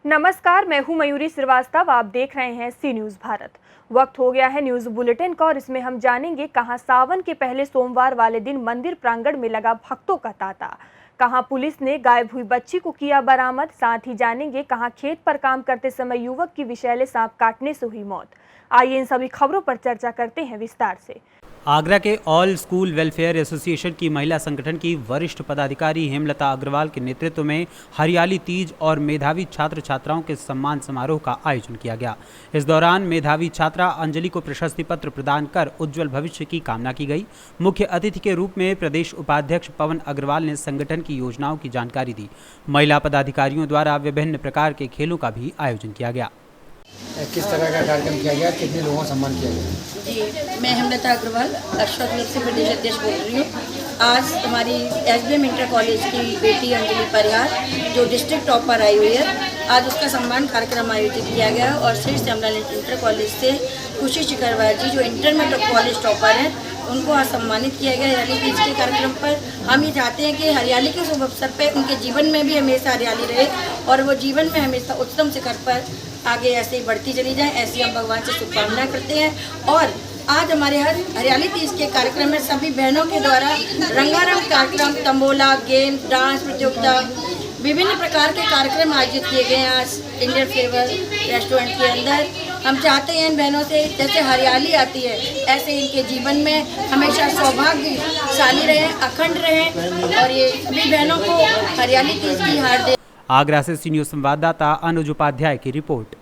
नमस्कार, मैं हूं मयूरी श्रीवास्तव। आप देख रहे हैं सी न्यूज़ भारत। वक्त हो गया है न्यूज़ बुलेटिन का और इसमें हम जानेंगे कहां सावन के पहले सोमवार वाले दिन मंदिर प्रांगण में लगा भक्तों का तांता, कहां पुलिस ने गायब हुई बच्ची को किया बरामद। साथ ही जानेंगे कहां खेत पर काम करते समय युवक की विषैले सांप काटने से हुई मौत। आइए इन सभी खबरों पर चर्चा करते हैं विस्तार से। आगरा के ऑल स्कूल वेलफेयर एसोसिएशन की महिला संगठन की वरिष्ठ पदाधिकारी हेमलता अग्रवाल के नेतृत्व में हरियाली तीज और मेधावी छात्र छात्राओं के सम्मान समारोह का आयोजन किया गया। इस दौरान मेधावी छात्रा अंजलि को प्रशस्ति पत्र प्रदान कर उज्जवल भविष्य की कामना की गई। मुख्य अतिथि के रूप में प्रदेश उपाध्यक्ष पवन अग्रवाल ने संगठन की योजनाओं की जानकारी दी। महिला पदाधिकारियों द्वारा विभिन्न प्रकार के खेलों का भी आयोजन किया गया। किस तरह का कार्यक्रम किया गया, कितने लोगों का सम्मान किया गया? जी, मैं हेमलता अग्रवाल अशोक क्लब से प्रदेश अध्यक्ष बोल रही हूँ। आज हमारी एसबीएम इंटर कॉलेज की बेटी अंजलि परिहार जो डिस्ट्रिक्ट टॉपर आई हुई है, आज उसका सम्मान कार्यक्रम आयोजित किया गया और श्री श्यामलाल इंटर कॉलेज से खुशी शिकरवार जी जो इंटर में कॉलेज टॉपर हैं उनको आज सम्मानित किया गया। हरियाली तीज के कार्यक्रम पर हम ये चाहते हैं कि हरियाली के शुभ अवसर पर उनके जीवन में भी हमेशा हरियाली रहे और वो जीवन में हमेशा उच्चतम शिखर पर आगे ऐसे ही बढ़ती चली जाए, ऐसी हम भगवान से शुभकामनाएं करते हैं। और आज हमारे हरियाली तीज के कार्यक्रम में सभी बहनों के द्वारा रंगारंग कार्यक्रम, तंबोला, गेम, डांस प्रतियोगिता, विभिन्न प्रकार के कार्यक्रम आयोजित किए गए हैं आज इंडियन फ्लेवर रेस्टोरेंट के अंदर। हम चाहते हैं इन बहनों से जैसे हरियाली आती है ऐसे इनके जीवन में हमेशा सौभाग्यशाली रहे, अखंड रहे और ये सभी बहनों को हरियाली तीज की हार्दिक। आगरा से सी न्यूज़ संवाददाता अनुज उपाध्याय की रिपोर्ट।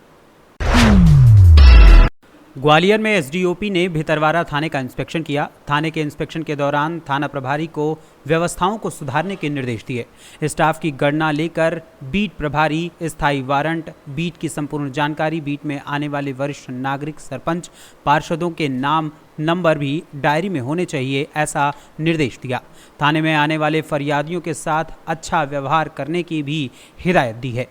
ग्वालियर में एसडीओपी ने भितरवाड़ा थाने का इंस्पेक्शन किया। थाने के इंस्पेक्शन के दौरान थाना प्रभारी को व्यवस्थाओं को सुधारने के निर्देश दिए। स्टाफ की गणना लेकर बीट प्रभारी, स्थायी वारंट, बीट की संपूर्ण जानकारी, बीट में आने वाले वरिष्ठ नागरिक, सरपंच, पार्षदों के नाम नंबर भी डायरी में होने चाहिए, ऐसा निर्देश दिया। थाने में आने वाले फरियादियों के साथ अच्छा व्यवहार करने की भी हिदायत दी है।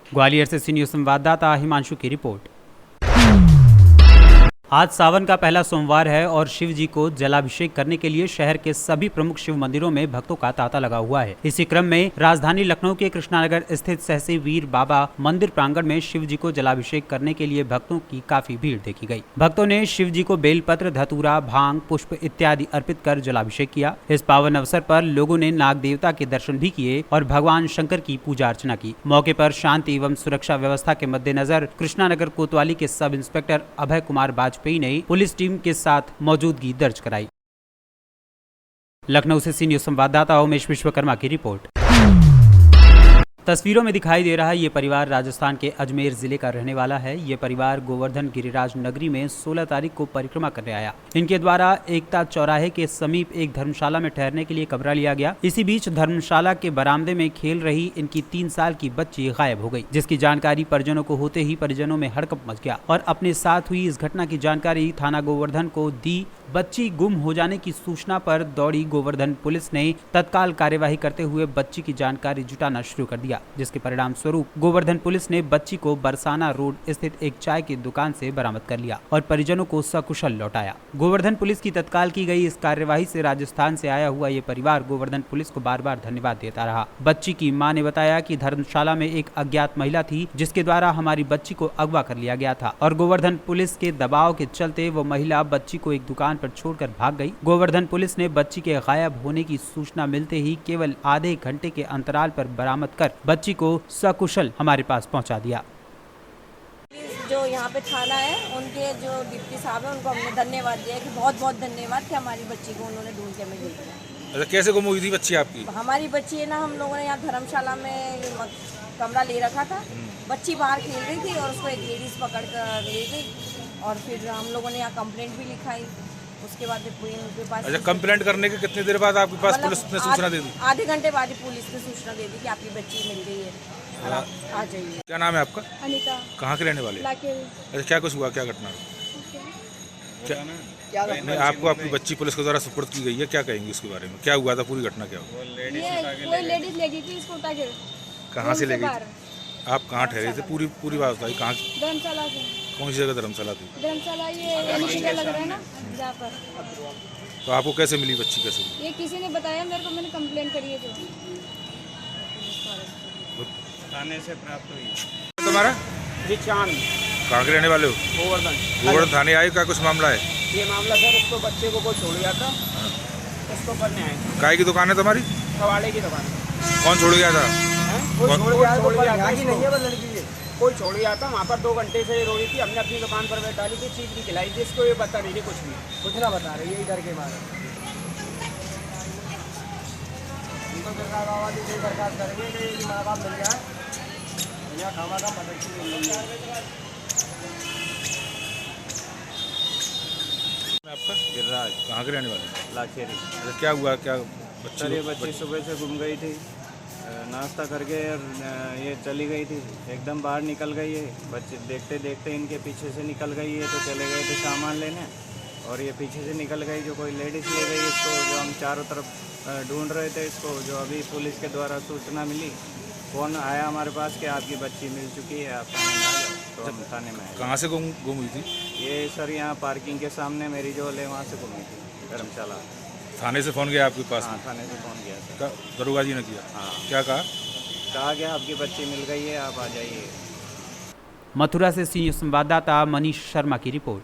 ग्वालियर से सी न्यूज़ संवाददाता हिमांशु की रिपोर्ट। आज सावन का पहला सोमवार है और शिव जी को जलाभिषेक करने के लिए शहर के सभी प्रमुख शिव मंदिरों में भक्तों का तांता लगा हुआ है। इसी क्रम में राजधानी लखनऊ के कृष्णानगर स्थित सहसी वीर बाबा मंदिर प्रांगण में शिव जी को जलाभिषेक करने के लिए भक्तों की काफी भीड़ देखी गई। भक्तों ने शिव जी को बेलपत्र, धतूरा, भांग, पुष्प इत्यादि अर्पित कर जलाभिषेक किया। इस पावन अवसर पर लोगों ने नाग देवता के दर्शन भी किए और भगवान शंकर की पूजा अर्चना की। मौके पर शांति एवं सुरक्षा व्यवस्था के मद्देनजर कृष्णानगर कोतवाली के सब इंस्पेक्टर अभय कुमार वाजपेयी ने पुलिस टीम के साथ मौजूदगी दर्ज कराई। लखनऊ से सी न्यूज़ संवाददाता उमेश विश्वकर्मा की रिपोर्ट। तस्वीरों में दिखाई दे रहा ये परिवार राजस्थान के अजमेर जिले का रहने वाला है। ये परिवार गोवर्धन गिरिराज नगरी में 16 तारीख को परिक्रमा करने आया। इनके द्वारा एकता चौराहे के समीप एक धर्मशाला में ठहरने के लिए कमरा लिया गया। इसी बीच धर्मशाला के बरामदे में खेल रही इनकी 3 साल की बच्ची गायब हो गई, जिसकी जानकारी परिजनों को होते ही परिजनों में हड़कंप मच गया और अपने साथ हुई इस घटना की जानकारी थाना गोवर्धन को दी। बच्ची गुम हो जाने की सूचना पर दौड़ी गोवर्धन पुलिस ने तत्काल कार्यवाही करते हुए बच्ची की जानकारी जुटाना शुरू कर दिया, जिसके परिणाम स्वरूप गोवर्धन पुलिस ने बच्ची को बरसाना रोड स्थित एक चाय की दुकान से बरामद कर लिया और परिजनों को सकुशल लौटाया। गोवर्धन पुलिस की तत्काल की गई इस कार्यवाही से राजस्थान से आया हुआ ये परिवार गोवर्धन पुलिस को बार बार धन्यवाद देता रहा। बच्ची की मां ने बताया कि धर्मशाला में एक अज्ञात महिला थी जिसके द्वारा हमारी बच्ची को अगवा कर लिया गया था और गोवर्धन पुलिस के दबाव के चलते वो महिला बच्ची को एक दुकान पर छोड़कर भाग गई। गोवर्धन पुलिस ने बच्ची के गायब होने की सूचना मिलते ही केवल आधे घंटे के अंतराल पर बरामद कर बच्ची को सकुशल हमारे पास पहुंचा दिया। जो यहाँ पे थाना है उनके जो डिप्टी साहब है उनको हमने धन्यवाद दिया कि बहुत बहुत धन्यवाद कि हमारी बच्ची को उन्होंने ढूंढ के हमें दिया। अच्छा, कैसे गुम हुई थी बच्ची आपकी? हमारी बच्ची है ना, हम लोगों ने यहाँ धर्मशाला में कमरा ले रखा था। बच्ची बाहर खेल रही थी और उसको एक लेडीज पकड़ कर ले गई और फिर हम लोगों ने यहाँ कंप्लेंट भी लिखाई। उसके बाद उनके पास। अच्छा, कंप्लेंट करने के कितनी देर बाद आपके पास पुलिस ने सूचना दे दी? आधे घंटे बाद ही पुलिस ने सूचना दे दी कि आपकी बच्ची मिल गई है, आ जाइए। क्या नाम है आपका? अनीता। कहाँ के रहने वाले? अच्छा, क्या कुछ हुआ, क्या घटना? क्या नहीं, आपको आपकी बच्ची पुलिस के द्वारा सुपुर्द की गई है, क्या कहेंगे इसके बारे में? क्या हुआ था, पूरी घटना क्या हुआ? कोई लेडीज ले गई थी इसको उठा के। कहाँ से ले गई? आप कहाँ ठहरे थे? पूरी बात बताइए। कहाँ? धर्मशाला से। कौन सी जगह धर्मशाला थी? धर्मशाला ये लग रहा है ना, जहाँ पर तो आपको कैसे मिली बच्ची, कैसे मिली? ये किसी ने बताया मेरे को, मैंने कंप्लेंट करी है जो थाने से प्राप्त हुई। तुम्हारा जी चांद, कहाँ के रहने वाले हो? गोवर्धन। गोवर्धन थाने आए, क्या कुछ मामला है? ये मामला सर, उसको बच्चे को छोड़ गया था, उसको पढ़ने आए। काय की दुकान है तुम्हारी? कबाड़े की दुकान। कौन छोड़ गया था? कोई कौन- छोड़ गया था, कोई छोड़ गया था वहाँ पर। 2 घंटे से रो रही थी, हमने अपनी दुकान पर बैठा ली थी, चीज़ भी खिलाई थी इसको, ये बता रही थी कुछ ना बता रही है, इधर के मारे। उनको सरकार आवाज़ दी, सरकार करेंगे कि माँ बाप मिल जाए, यहाँ खावा का मदद मिल जाए। आपका गिरिराज कहाँ के रहने वाले हैं? लाचेरी। अच्छा, क्या हुआ, क्या सर ये बच्ची सुबह से घूम गई थी, नाश्ता करके ये चली गई थी, एकदम बाहर निकल गई है। बच्चे देखते देखते इनके पीछे से निकल गई है, तो चले गए थे सामान लेने, और ये पीछे से निकल गई। जो कोई लेडीज़ ले गई इसको, जो हम चारों तरफ ढूंढ रहे थे इसको, जो अभी पुलिस के द्वारा सूचना मिली, फ़ोन आया हमारे पास कि आपकी बच्ची मिल चुकी है, आप थाने में आ जाओ। तो हम थाने में आए। कहाँ से गुम हुई थी? ये सर यहाँ पार्किंग के सामने मेरी जो है वहाँ से घूमी थी, धर्मशाला। थाने से फोन गया आपके पास? हाँ, थाने से फ़ोन किया सर। दरोगा जी ने किया? हाँ। क्या कहा? कहा गया आपकी बच्ची मिल गई है, आप आ जाइए। मथुरा से सीनियर संवाददाता मनीष शर्मा की रिपोर्ट।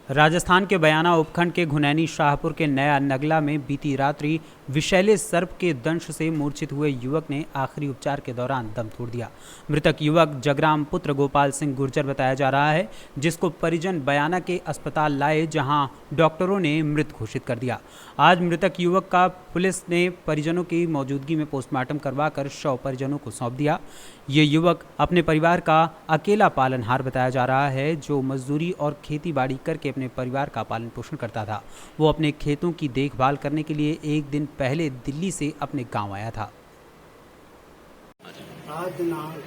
राजस्थान के बयाना उपखंड के घुनैनी शाहपुर के नया नगला में बीती रात्रि विषैले सर्प के दंश से मूर्छित हुए युवक ने आखिरी उपचार के दौरान दम तोड़ दिया। मृतक युवक जगराम पुत्र गोपाल सिंह गुर्जर बताया जा रहा है, जिसको परिजन बयाना के अस्पताल लाए, जहां डॉक्टरों ने मृत घोषित कर दिया। आज मृतक युवक का पुलिस ने परिजनों की मौजूदगी में पोस्टमार्टम करवाकर शव परिजनों को सौंप दिया। ये युवक अपने परिवार का अकेला पालनहार बताया जा रहा है, जो मजदूरी और खेतीबाड़ी करके अपने परिवार का पालन पोषण करता था। वो अपने खेतों की देखभाल करने के लिए एक दिन पहले दिल्ली से अपने गांव आया था। आज दिनांक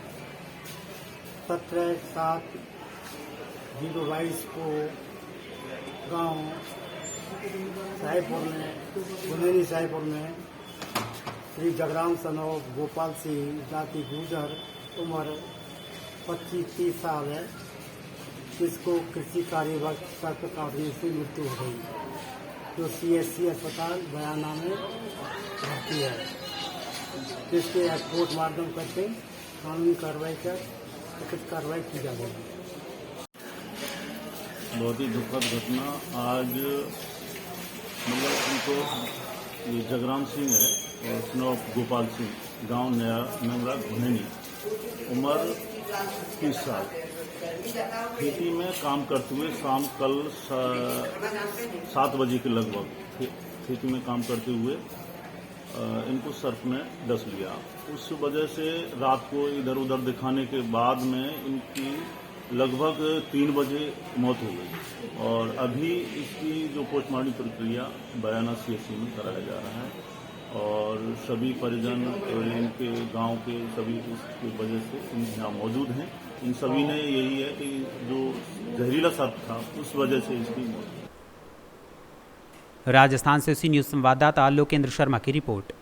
17/7/2022 को गांव साहिबपुर में, घुनैनी साहिबपुर में श्री जगराम सनोव गोपाल सिंह जाति गुर्जर, उम्र 25-30 साल है, जिसको कृषि कार्य वक्त सर्प काटने से मृत्यु हो गई, जो CSC अस्पताल बयाना में भर्ती है, जिसके पोस्टमार्टम करके कानूनी कार्रवाई कर उचित कार्रवाई की जाएगी। बहुत ही दुखद घटना। आज मतलब उनको ये जगराम सिंह है और स्नो गोपाल सिंह, गांव नया नंगला घुनैनी, उम्र 30 साल, खेती में काम करते हुए शाम कल 7 बजे के लगभग खेती में काम करते हुए इनको सर्प ने डस लिया। उस वजह से रात को इधर उधर दिखाने के बाद में इनकी लगभग 3 बजे मौत हो गई, और अभी इसकी जो पोस्टमार्टम प्रक्रिया बयाना CSC में कराया जा रहा है, और सभी परिजन इनके गांव के सभी इसकी वजह से यहाँ मौजूद हैं। इन सभी ने यही है कि जो जहरीला सर्प था उस वजह से इसकी मौत। राजस्थान से सी न्यूज संवाददाता लोकेंद्र शर्मा की रिपोर्ट।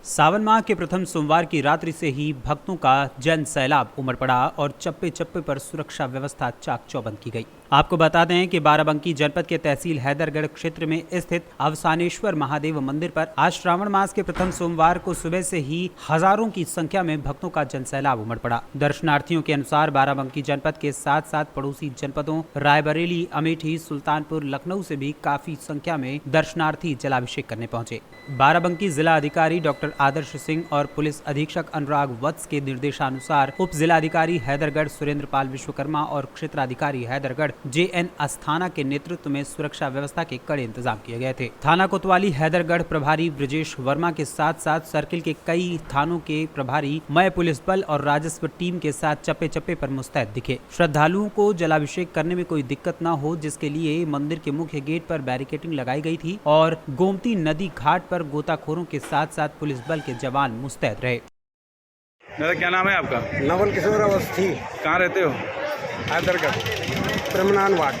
सावन माह के प्रथम सोमवार की रात्रि से ही भक्तों का जन सैलाब उमड़ पड़ा और चप्पे चप्पे पर सुरक्षा व्यवस्था चाक चौबंद की गई। आपको बता दें कि बाराबंकी जनपद के तहसील हैदरगढ़ क्षेत्र में स्थित अवसानेश्वर महादेव मंदिर पर आज श्रावण मास के प्रथम सोमवार को सुबह से ही हजारों की संख्या में भक्तों का जनसैलाब उमड़ पड़ा। दर्शनार्थियों के अनुसार बाराबंकी जनपद के साथ साथ पड़ोसी जनपदों रायबरेली, अमेठी, सुल्तानपुर, लखनऊ से भी काफी संख्या में दर्शनार्थी जलाभिषेक करने पहुंचे। बाराबंकी जिला अधिकारी डॉक्टर आदर्श सिंह और पुलिस अधीक्षक अनुराग वत्स के निर्देशानुसार उप जिलाधिकारी हैदरगढ़ सुरेंद्र पाल विश्वकर्मा और क्षेत्राधिकारी हैदरगढ़ JN अस्थाना के नेतृत्व में सुरक्षा व्यवस्था के कड़े इंतजाम किए गए थे। थाना कोतवाली हैदरगढ़ प्रभारी ब्रजेश वर्मा के साथ साथ सर्किल के कई थानों के प्रभारी मय पुलिस बल और राजस्व टीम के साथ चप्पे चप्पे पर मुस्तैद दिखे। श्रद्धालुओं को जलाभिषेक करने में कोई दिक्कत न हो, जिसके लिए मंदिर के मुख्य गेट पर बैरिकेडिंग लगाई गई थी और गोमती नदी घाट पर गोताखोरों के साथ साथ पुलिस बल के जवान मुस्तैद रहे। मेरा क्या नाम है आपका? नवल किशोर अवस्थी, कहाँ रहते हो? हैदरगढ़, प्रमनान वार्ड।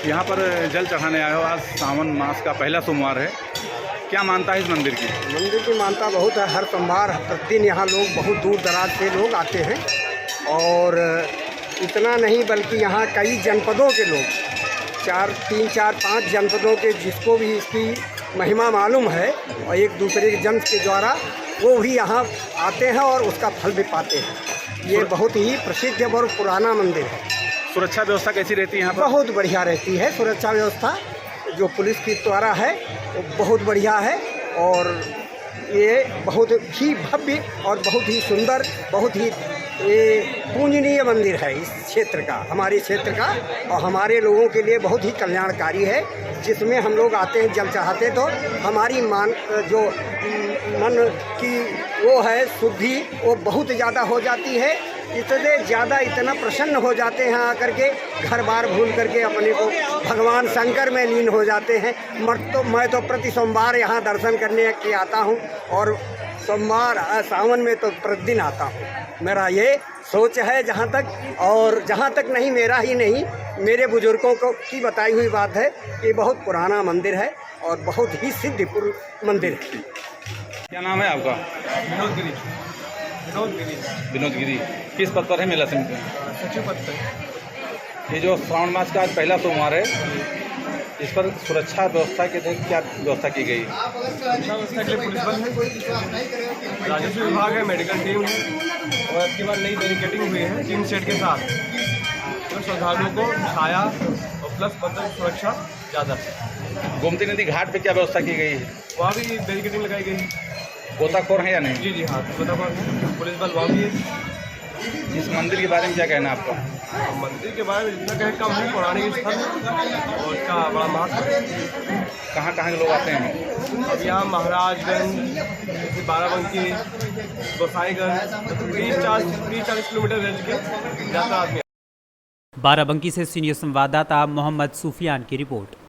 यहाँ पर जल चढ़ाने आए हो, आज सावन मास का पहला सोमवार है, क्या मानता है इस मंदिर की? मंदिर की मान्यता बहुत है। हर सोमवार प्रतिदिन यहाँ लोग बहुत दूर दराज से लोग आते हैं, और इतना नहीं बल्कि यहाँ कई जनपदों के लोग 3, 4, 5 जनपदों के जिसको भी इसकी महिमा मालूम है और एक दूसरे के जन्म के द्वारा वो भी यहाँ आते हैं और उसका फल भी पाते हैं। ये बहुत ही प्रसिद्ध और पुराना मंदिर है। सुरक्षा व्यवस्था कैसी रहती है यहाँ पर? बहुत बढ़िया रहती है सुरक्षा व्यवस्था, जो पुलिस की द्वारा है वो बहुत बढ़िया है और ये बहुत ही भव्य और बहुत ही सुंदर, बहुत ही पूजनीय मंदिर है इस क्षेत्र का, हमारे क्षेत्र का, और हमारे लोगों के लिए बहुत ही कल्याणकारी है। जिसमें हम लोग आते हैं जल चढ़ाते तो हमारी मन की वो है शुद्धि वो बहुत ज़्यादा हो जाती है। इतने ज़्यादा इतना प्रसन्न हो जाते हैं आकर के, घर बार भूल करके अपने को भगवान शंकर में लीन हो जाते हैं। मैं तो प्रति सोमवार यहाँ दर्शन करने के आता हूँ और सोमवार सावन में तो प्रतिदिन आता हूँ। मेरा ये सोच है जहाँ तक नहीं, मेरा ही नहीं, मेरे बुजुर्गों को की बताई हुई बात है। ये बहुत पुराना मंदिर है और बहुत ही सिद्ध मंदिर है। क्या नाम है आपका? विनोद गिरी। किस पद पर है मेला समिति में? सचिव पद पर। ये जो श्रावण मास का आज पहला सोमवार है, इस पर सुरक्षा व्यवस्था के लिए क्या व्यवस्था की गई? सुरक्षा व्यवस्था के लिए पुलिस बल है, राजस्व विभाग है, मेडिकल टीम है और इसके बाद नई बैरिकेडिंग हुई है 3 सेट के साथ। तो श्रद्धालुओं को छाया और प्लस बदल सुरक्षा ज़्यादा है। गोमती नदी घाट पे क्या व्यवस्था की गई है? वहाँ भी बैरिकेडिंग लगाई गई है। गोताखोर है या नहीं? जी हाँ, गोताखोर है, पुलिस बल वहाँ भी है। इस मंदिर के बारे में क्या कहना है आपका? मंदिर के बारे में जितना कहें कम है, पौराणिक स्थल और इसका बड़ा महत्व है। कहाँ के लोग आते हैं? अब यहाँ महाराजगंज, बाराबंकी, गोसाईगंज 30-40 किलोमीटर रेंज के ज़्यादा आदमी। बाराबंकी से सीनियर संवाददाता मोहम्मद सुफियान की रिपोर्ट।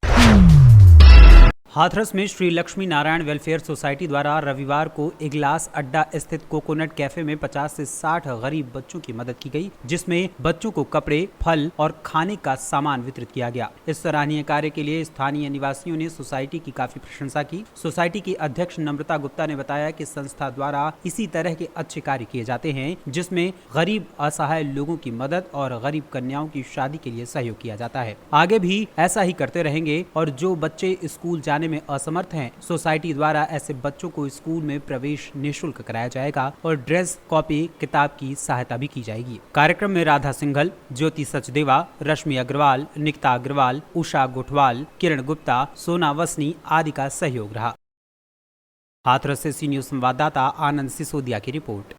हाथरस में श्री लक्ष्मी नारायण वेलफेयर सोसाइटी द्वारा रविवार को इगलास अड्डा स्थित कोकोनट कैफे में 50 से 60 गरीब बच्चों की मदद की गई, जिसमें बच्चों को कपड़े, फल और खाने का सामान वितरित किया गया। इस सराहनीय कार्य के लिए स्थानीय निवासियों ने सोसाइटी की काफी प्रशंसा की। सोसाइटी की अध्यक्ष नम्रता गुप्ता ने बताया कि संस्था द्वारा इसी तरह के अच्छे कार्य किए जाते हैं, जिसमें गरीब असहाय लोगों की मदद और गरीब कन्याओं की शादी के लिए सहयोग किया जाता है। आगे भी ऐसा ही करते रहेंगे और जो बच्चे स्कूल जाने में असमर्थ हैं, सोसाइटी द्वारा ऐसे बच्चों को स्कूल में प्रवेश निःशुल्क कराया जाएगा और ड्रेस, कॉपी, किताब की सहायता भी की जाएगी। कार्यक्रम में राधा सिंघल, ज्योति सचदेवा, रश्मि अग्रवाल, निकिता अग्रवाल, उषा गोठवाल, किरण गुप्ता, सोना वसनी आदि का सहयोग रहा। हाथरस से सीनियर संवाददाता आनंद सिसोदिया की रिपोर्ट।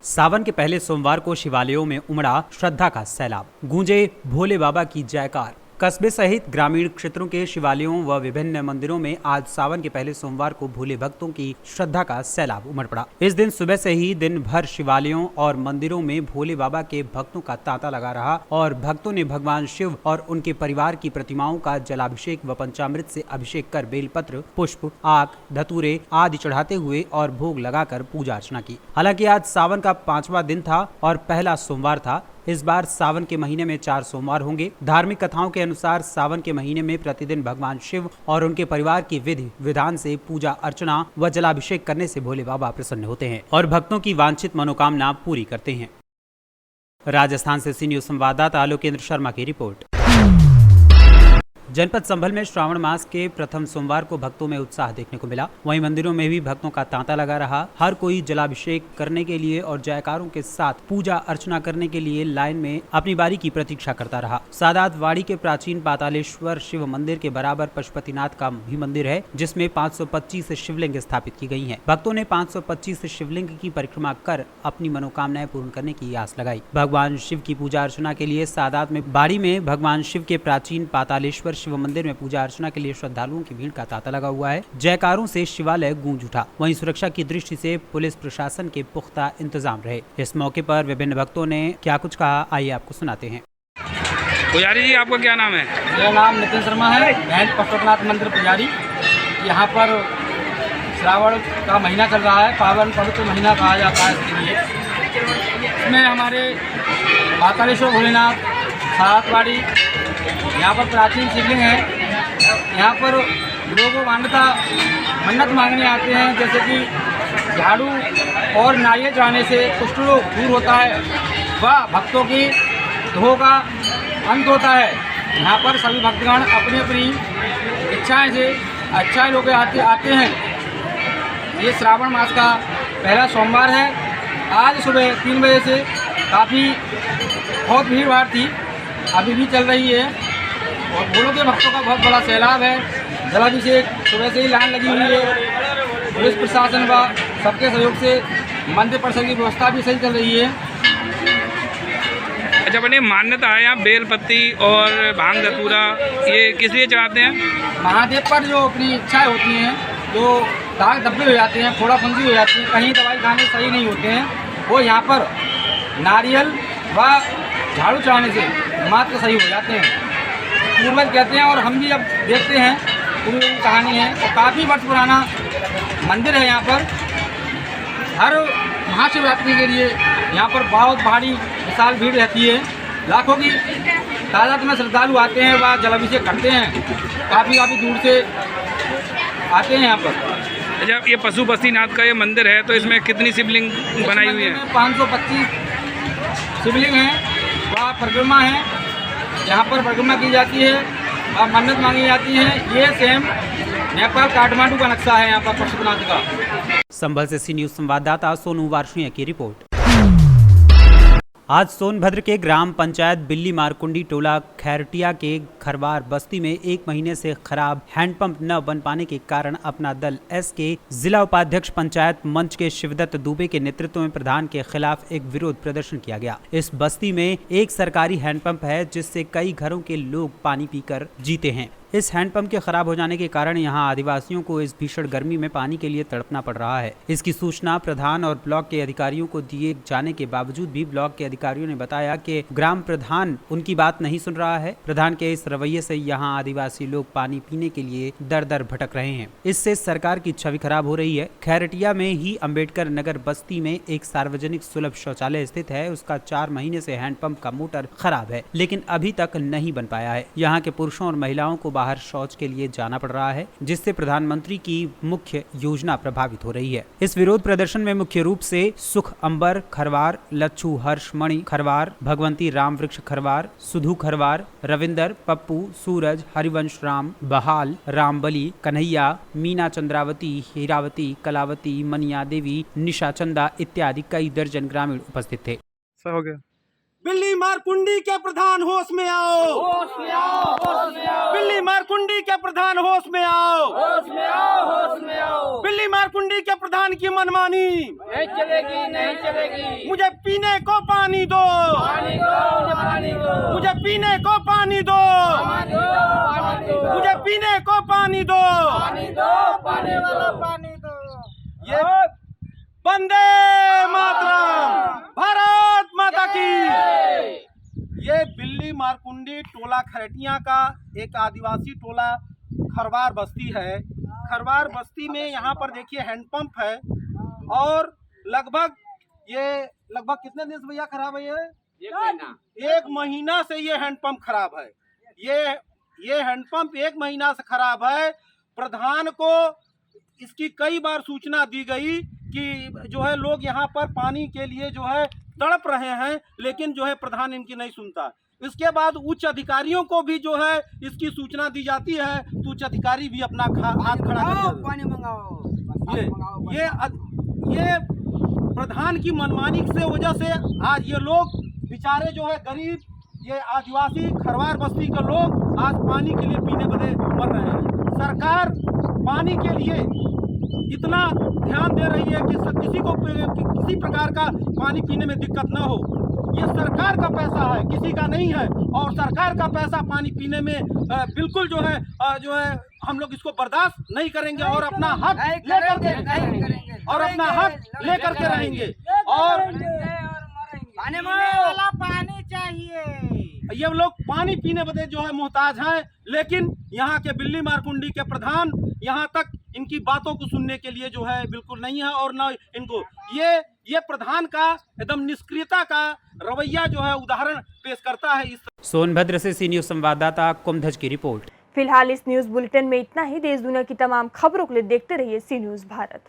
सावन के पहले सोमवार को शिवालयों में उमड़ा श्रद्धा का सैलाब, गूंजे भोले बाबा की जयकार। कस्बे सहित ग्रामीण क्षेत्रों के शिवालयों व विभिन्न मंदिरों में आज सावन के पहले सोमवार को भोले भक्तों की श्रद्धा का सैलाब उमड़ पड़ा। इस दिन सुबह से ही दिन भर शिवालयों और मंदिरों में भोले बाबा के भक्तों का तांता लगा रहा और भक्तों ने भगवान शिव और उनके परिवार की प्रतिमाओं का जलाभिषेक व पंचामृत से अभिषेक कर बेलपत्र, पुष्प, आक, धतूरे आदि चढ़ाते हुए और भोग लगाकर पूजा अर्चना की। हालांकि आज सावन का 5वां दिन था और पहला सोमवार था। इस बार सावन के महीने में 4 सोमवार होंगे। धार्मिक कथाओं के अनुसार सावन के महीने में प्रतिदिन भगवान शिव और उनके परिवार की विधि विधान से पूजा अर्चना व जलाभिषेक करने से भोले बाबा प्रसन्न होते हैं और भक्तों की वांछित मनोकामना पूरी करते हैं। राजस्थान से सीनियर संवाददाता लोकेंद्र शर्मा की रिपोर्ट। जनपद संभल में श्रावण मास के प्रथम सोमवार को भक्तों में उत्साह देखने को मिला। वहीं मंदिरों में भी भक्तों का तांता लगा रहा। हर कोई जलाभिषेक करने के लिए और जयकारों के साथ पूजा अर्चना करने के लिए लाइन में अपनी बारी की प्रतीक्षा करता रहा। सादात वाड़ी के प्राचीन पातालेश्वर शिव मंदिर के बराबर पशुपतिनाथ का भी मंदिर है, जिसमें 525 शिवलिंग स्थापित की गई हैं। भक्तों ने 525 शिवलिंग की परिक्रमा कर अपनी मनोकामनाएं पूर्ण करने की आस लगाई। भगवान शिव की पूजा अर्चना के लिए सादात में बाड़ी में भगवान शिव के प्राचीन पातालेश्वर शिव मंदिर में पूजा अर्चना के लिए श्रद्धालुओं की भीड़ का तांता लगा हुआ है। जयकारों से शिवालय गूंज उठा। वहीं सुरक्षा की दृष्टि से पुलिस प्रशासन के पुख्ता इंतजाम रहे। इस मौके पर विभिन्न भक्तों ने क्या कुछ कहा, आइए आपको सुनाते हैं। पुजारी जी, आपका क्या नाम है? मेरा नाम नितिन शर्मा है, महंत पशुपतिनाथ मंदिर पुजारी। यहाँ पर श्रावण का महीना चल रहा है, पावन पवित्र महीना कहा जाता है इसके लिए। इसमें हमारे पातालेश्वर भोलेनाथ सातवाड़ी यहाँ पर प्राचीन शिवलिंग है। यहाँ पर लोगों मान्यता मन्नत मांगने आते हैं, जैसे कि झाड़ू और नारियल चढ़ाने से कुष्ठ रोग दूर होता है व भक्तों की दुखों का अंत होता है। यहाँ पर सभी भक्तगण अपनी अपनी इच्छाएं से अच्छाएं लोग आते हैं। ये श्रावण मास का पहला सोमवार है। आज सुबह 3 बजे से काफ़ी बहुत भीड़ भाड़ थी, अभी भी चल रही है और भोलों के भक्तों का बहुत बड़ा सैलाब है। जलाभिषेक सुबह से ही लाइन लगी हुई है। पुलिस प्रशासन व सबके सहयोग से मंदिर परिसर की व्यवस्था भी सही चल रही है। अच्छा, अपनी मान्यता है यहाँ बेलपत्ती और भांग धतूरा ये किस लिए चढ़ाते हैं? महादेव पर जो अपनी इच्छाएं होती हैं, जो दाग धब्बे हो जाते हैं, फोड़ा फुंसी हो जाती है, कहीं दवाई खाने सही नहीं होते हैं, वो यहाँ पर नारियल व झाड़ू चढ़ाने से मात्र सही हो जाते हैं। पूर्वज कहते हैं और हम भी अब देखते हैं, पूरी कहानी है और काफ़ी वर्ष पुराना मंदिर है। यहाँ पर हर महाशिवरात्रि के लिए यहाँ पर बहुत भारी विशाल भीड़ रहती है। लाखों की तादाद में श्रद्धालु आते हैं व जलाभिषेक करते हैं। काफ़ी दूर से आते हैं यहाँ पर। अच्छा, ये पशु बस्तीनाथ का ये मंदिर है तो इसमें कितनी शिवलिंग बनाई हुई है? 525 शिवलिंग हैं व परिक्रमा है। यहाँ पर परिक्रमा की जाती है और मन्नत मांगी जाती है। ये सेम नेपाल काठमांडू का नक्शा है यहाँ पर पशुपतिनाथ का। संभल से सी न्यूज संवाददाता सोनू वार्षिया की रिपोर्ट। आज सोनभद्र के ग्राम पंचायत बिल्ली मारकुंडी टोला खैरटिया के खरवार बस्ती में 1 महीने से खराब हैंडपंप न बन पाने के कारण अपना दल एस के जिला उपाध्यक्ष पंचायत मंच के शिवदत्त दुबे के नेतृत्व में प्रधान के खिलाफ एक विरोध प्रदर्शन किया गया। इस बस्ती में एक सरकारी हैंडपंप है जिससे कई घरों के लोग पानी पीकर जीते हैं। इस हैंडपंप के खराब हो जाने के कारण यहां आदिवासियों को इस भीषण गर्मी में पानी के लिए तड़पना पड़ रहा है। इसकी सूचना प्रधान और ब्लॉक के अधिकारियों को दिए जाने के बावजूद भी ब्लॉक के अधिकारियों ने बताया कि ग्राम प्रधान उनकी बात नहीं सुन रहा है। प्रधान के इस रवैये से यहां आदिवासी लोग पानी पीने के लिए दर दर भटक रहे हैं। इससे सरकार की छवि खराब हो रही है। खैरटिया में ही अंबेडकर नगर बस्ती में एक सार्वजनिक सुलभ शौचालय स्थित है। उसका 4 महीने से हैंडपंप का मोटर खराब है, लेकिन अभी तक नहीं बन पाया है। यहाँ के पुरुषों और महिलाओं को बाहर शौच के लिए जाना पड़ रहा है, जिससे प्रधानमंत्री की मुख्य योजना प्रभावित हो रही है। इस विरोध प्रदर्शन में मुख्य रूप से सुख अंबर खरवार, लच्छू हर्षमणि खरवार, भगवंती राम वृक्ष खरवार, सुधु खरवार, रविंदर, पप्पू, सूरज, हरिवंश राम, बहाल, रामबली, कन्हैया, मीना चंद्रावती, हीरावती, कलावती, मनिया देवी, निशा चंदा इत्यादि कई दर्जन ग्रामीण उपस्थित थे। सब हो गया। बिल्ली मारकुंडी के प्रधान होश में आओ, होश में आओ, होश में आओ। बिल्ली मारकुंडी के प्रधान होश में आओ, होश में आओ, होश में आओ। बिल्ली मारकुंडी के प्रधान की मनमानी नहीं चलेगी, नहीं चलेगी। मुझे पीने को पानी दो, पानी दो, पानी दो। मुझे पीने को पानी दो, पानी दो, पानी दो। मुझे पीने को पानी दो, पानी दो, पानी दो, पानी दो। ये वंदे मातरम, भारत माता की। ये बिल्ली मारकुंडी टोला खैरटिया का एक आदिवासी टोला खरवार बस्ती है। खरवार बस्ती में यहाँ पर देखिए हैंडपंप है और लगभग कितने दिन से भैया खराब है? ये 1 महीना से ये हैंडपंप खराब है। ये हैंडपंप 1 महीना से खराब है। प्रधान को इसकी कई बार सूचना दी गई कि जो है लोग यहाँ पर पानी के लिए जो है तड़प रहे हैं, लेकिन जो है प्रधान इनकी नहीं सुनता। इसके बाद उच्च अधिकारियों को भी जो है इसकी सूचना दी जाती है तो उच्च अधिकारी भी अपना हाथ खड़ा करते पानी मंगाओ। ये प्रधान की मनमानी से वजह से आज ये लोग बेचारे जो है गरीब, ये आदिवासी खरवार बस्ती के लोग आज पानी के लिए पीने बदे मर रहे हैं। सरकार पानी के लिए इतना ध्यान दे रही है कि किसी को किसी प्रकार का पानी पीने में दिक्कत ना हो। ये सरकार का पैसा है, किसी का नहीं है, और सरकार का पैसा पानी पीने में बिल्कुल जो है हम लोग इसको बर्दाश्त नहीं करेंगे और अपना हक लेकर के रहेंगे। और पानी चाहिए। ये लोग पानी पीने बदे जो है मोहताज हैं, लेकिन यहाँ के बिल्ली मारकुंडी के प्रधान यहाँ तक इनकी बातों को सुनने के लिए जो है बिल्कुल नहीं है और न इनको ये प्रधान का एकदम निष्क्रियता का रवैया जो है उदाहरण पेश करता है। सोनभद्र से सी न्यूज संवाददाता कुमधज की रिपोर्ट। फिलहाल इस न्यूज बुलेटिन में इतना ही। देश दुनिया की तमाम खबरों के लिए देखते रहिए सी न्यूज भारत।